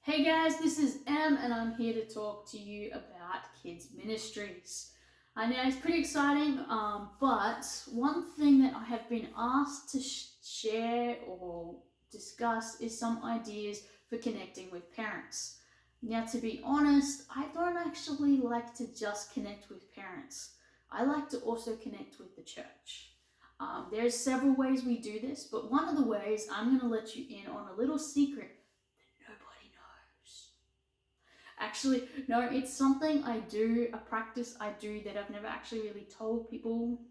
Hey guys, this is Em, and I'm here to talk to you about kids' ministries. I know it's pretty exciting, but one thing that I have been asked to share or discuss is some ideas for connecting with parents. Now, to be honest, I don't actually like to just connect with parents. I like to also connect with the church. There's several ways we do this, but one of the ways I'm going to let you in on a little secret nobody knows. Actually, no, it's something I do, a practice I do that I've never actually really told people,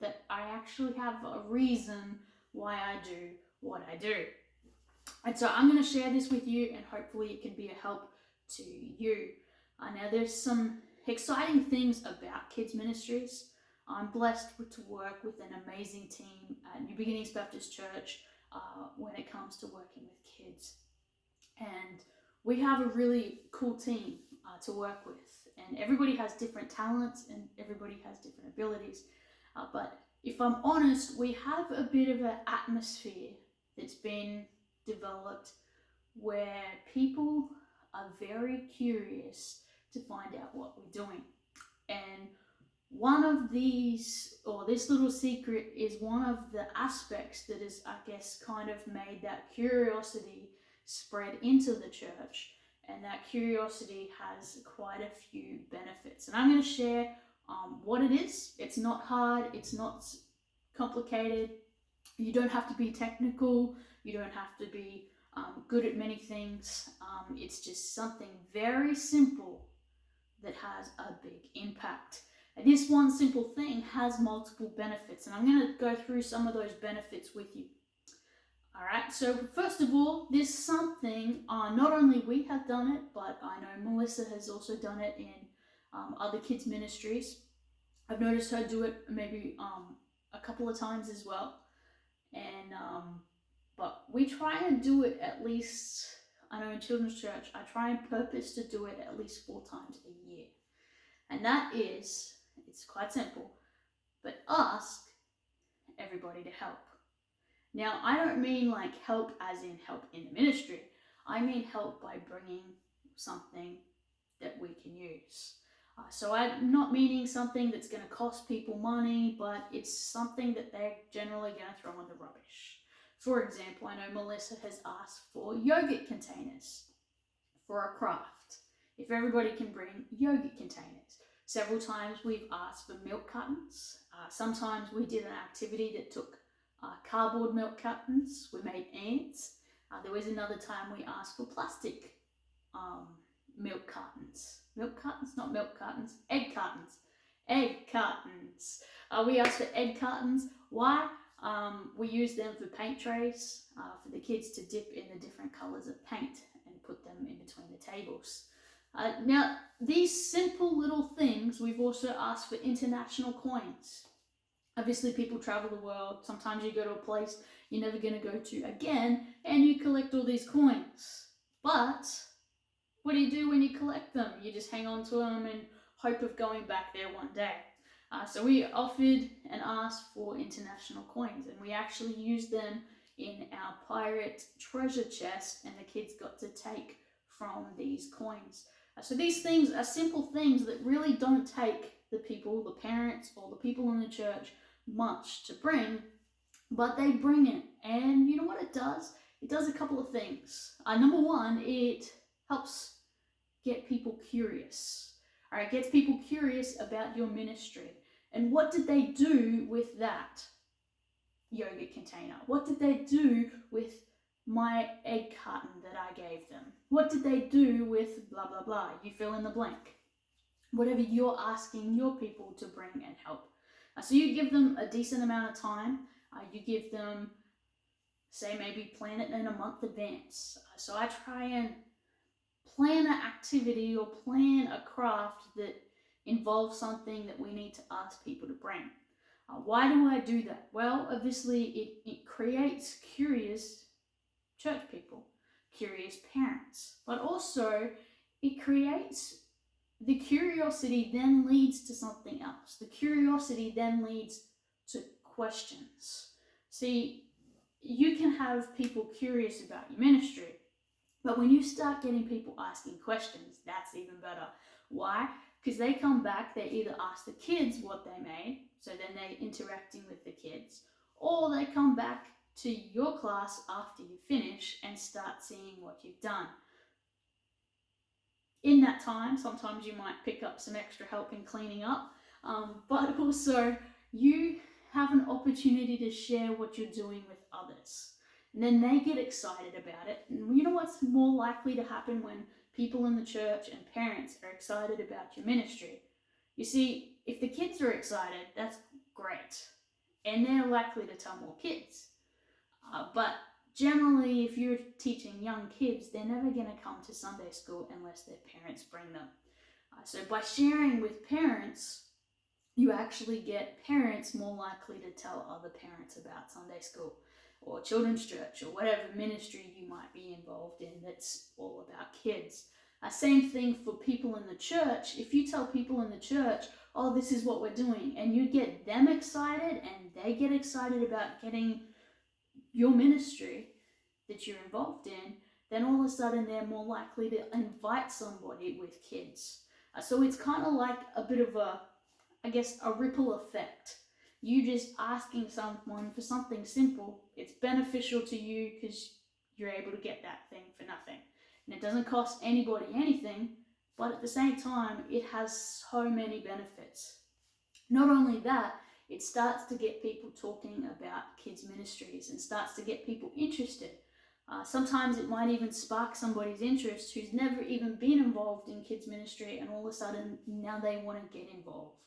that I actually have a reason why I do what I do. And so I'm going to share this with you, and hopefully it can be a help to you. Now, there's some exciting things about kids' ministries. I'm blessed to work with an amazing team at New Beginnings Baptist Church when it comes to working with kids. And we have a really cool team to work with, and everybody has different talents and everybody has different abilities. But if I'm honest, we have a bit of an atmosphere that's been developed where people are very curious to find out what we're doing. And one of these, or this little secret, is one of the aspects that is, I guess, kind of made that curiosity spread into the church. And that curiosity has quite a few benefits. And I'm going to share what it is. It's not hard, it's not complicated. You don't have to be technical, you don't have to be good at many things. It's just something very simple that has a big impact. And this one simple thing has multiple benefits, and I'm going to go through some of those benefits with you. All right, so first of all, this something, not only we have done it, but I know Melissa has also done it in other kids' ministries. I've noticed her do it maybe a couple of times as well. And but we try and do it at least, I know in children's church, I try and purpose to do it at least 4 times a year. And that is, it's quite simple, but ask everybody to help. Now, I don't mean like help as in help in the ministry. I mean help by bringing something that we can use. So I'm not meaning something that's going to cost people money, but it's something that they're generally going to throw in the rubbish. For example, I know Melissa has asked for yogurt containers for a craft. If everybody can bring yogurt containers. Several times we've asked for milk cartons. Sometimes we did an activity that took cardboard milk cartons. We made ants. There was another time we asked for plastic milk cartons. Milk cartons? Not milk cartons. Egg cartons. Egg cartons. We asked for egg cartons. Why? We use them for paint trays for the kids to dip in the different colours of paint and put them in between the tables. Now, these simple little things, we've also asked for international coins. Obviously, people travel the world. Sometimes you go to a place you're never going to go to again, and you collect all these coins. But what do you do when you collect them? You just hang on to them and hope of going back there one day. So we offered and asked for international coins, and we actually used them in our pirate treasure chest, and the kids got to take from these coins. So these things are simple things that really don't take the people, the parents, or the people in the church much to bring, but they bring it. And you know what it does? It does a couple of things. Number one, it helps get people curious. All right, gets people curious about your ministry. And what did they do with that yogurt container? What did they do with my egg carton that I gave them? What did they do with blah, blah, blah? You fill in the blank. Whatever you're asking your people to bring and help. So you give them a decent amount of time. You give them, say, maybe plan it in a month advance. So I try and plan an activity or plan a craft that involves something that we need to ask people to bring. Why do I do that? Well, obviously it creates curious church people, curious parents, but also it creates, the curiosity then leads to something else. The curiosity then leads to questions. See, you can have people curious about your ministry, But when you start getting people asking questions, that's even better. Why? Because they come back, they either ask the kids what they made, so then they're interacting with the kids, or they come back to your class after you finish and start seeing what you've done. In that time, sometimes you might pick up some extra help in cleaning up, but also you have an opportunity to share what you're doing with others. And then they get excited about it. And you know what's more likely to happen when people in the church and parents are excited about your ministry? You see, if the kids are excited, that's great. And they're likely to tell more kids. But generally, if you're teaching young kids, they're never going to come to Sunday school unless their parents bring them. So by sharing with parents, you actually get parents more likely to tell other parents about Sunday school or children's church or whatever ministry you might be involved in that's all about kids. Same thing for people in the church. If you tell people in the church, oh, this is what we're doing, and you get them excited and they get excited about getting your ministry that you're involved in, then all of a sudden they're more likely to invite somebody with kids. So it's kind of like a bit of a ripple effect. You just asking someone for something simple, it's beneficial to you because you're able to get that thing for nothing. And it doesn't cost anybody anything, but at the same time, it has so many benefits. Not only that, it starts to get people talking about kids' ministries and starts to get people interested. Sometimes it might even spark somebody's interest who's never even been involved in kids' ministry, and all of a sudden now they want to get involved.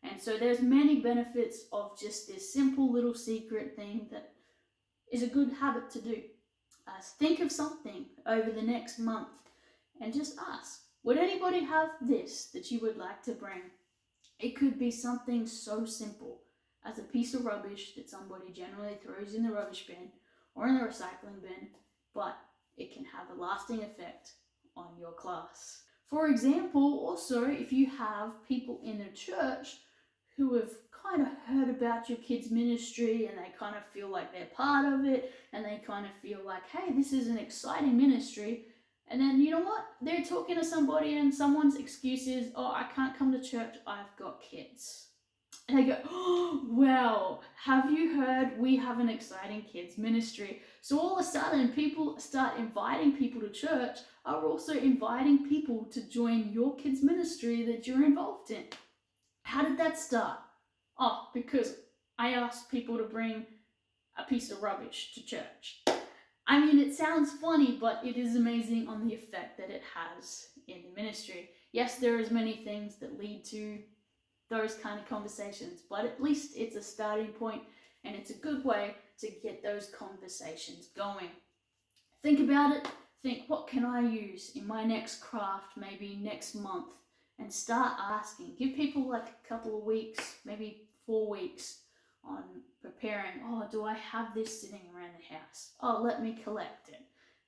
And so there's many benefits of just this simple little secret thing that is a good habit to do. Think of something over the next month and just ask, would anybody have this that you would like to bring? It could be something so simple as a piece of rubbish that somebody generally throws in the rubbish bin or in the recycling bin, but it can have a lasting effect on your class. For example, also, if you have people in the church who have kind of heard about your kids' ministry and they kind of feel like they're part of it and they kind of feel like, hey, this is an exciting ministry. And then, you know what? They're talking to somebody and someone's excuse is, oh, I can't come to church, I've got kids. And they go, oh, well, have you heard we have an exciting kids ministry? So all of a sudden, people start inviting people to church, are also inviting people to join your kids ministry that you're involved in. How did that start? Oh, because I asked people to bring a piece of rubbish to church. I mean, it sounds funny, but it is amazing on the effect that it has in the ministry. Yes, there is many things that lead to those kind of conversations, but at least it's a starting point and it's a good way to get those conversations going. Think about it. Think, what can I use in my next craft, maybe next month? And start asking. Give people like a couple of weeks, maybe 4 weeks on preparing. Oh, do I have this sitting around the house? Oh, let me collect it.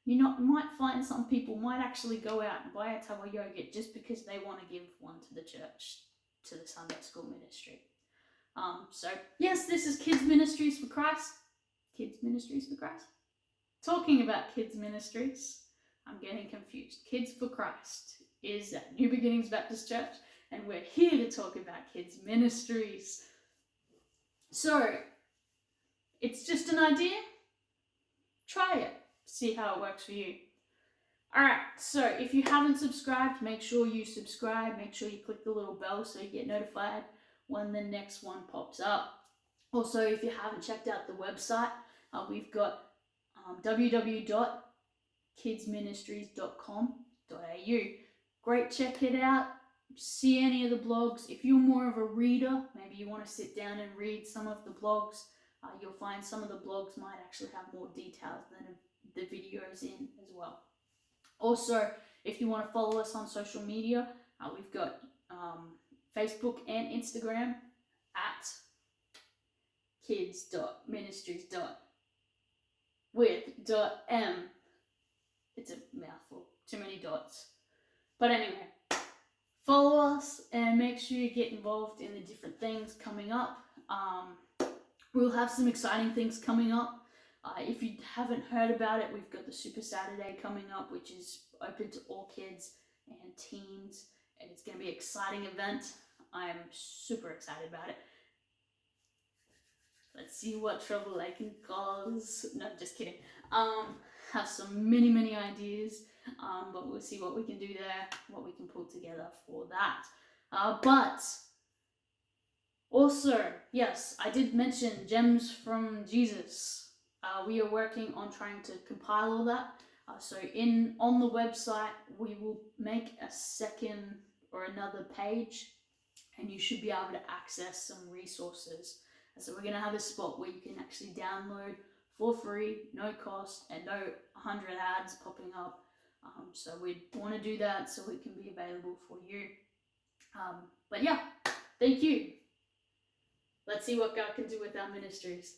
You might find some people might actually go out and buy a tub of yogurt just because they want to give one to the church, to the Sunday school ministry. So yes, this is Kids Ministries for Christ. Kids Ministries for Christ. Talking about kids ministries, I'm getting confused. Kids for Christ is at New Beginnings Baptist Church, and we're here to talk about kids ministries. So, it's just an idea. Try it. See how it works for you. Alright, so if you haven't subscribed, make sure you subscribe. Make sure you click the little bell so you get notified when the next one pops up. Also, if you haven't checked out the website, we've got www.kidsministries.com.au. Great, check it out. See any of the blogs. If you're more of a reader, maybe you want to sit down and read some of the blogs, you'll find some of the blogs might actually have more details than the videos in as well. Also, if you want to follow us on social media, we've got Facebook and Instagram at kids.ministries.with.m. It's a mouthful, too many dots. But anyway, follow us and make sure you get involved in the different things coming up. We'll have some exciting things coming up. If you haven't heard about it, we've got the Super Saturday coming up, which is open to all kids and teens, and it's going to be an exciting event. I'm super excited about it. Let's see what trouble I can cause. No, just kidding. Have some many ideas, but we'll see what we can do there, what we can pull together for that. But also, yes, I did mention Gems from Jesus. We are working on trying to compile all that. So on the website, we will make a second or another page, and you should be able to access some resources. So we're going to have a spot where you can actually download for free, no cost, and no 100 ads popping up. So we want to do that so it can be available for you. But yeah, thank you. Let's see what God can do with our ministries.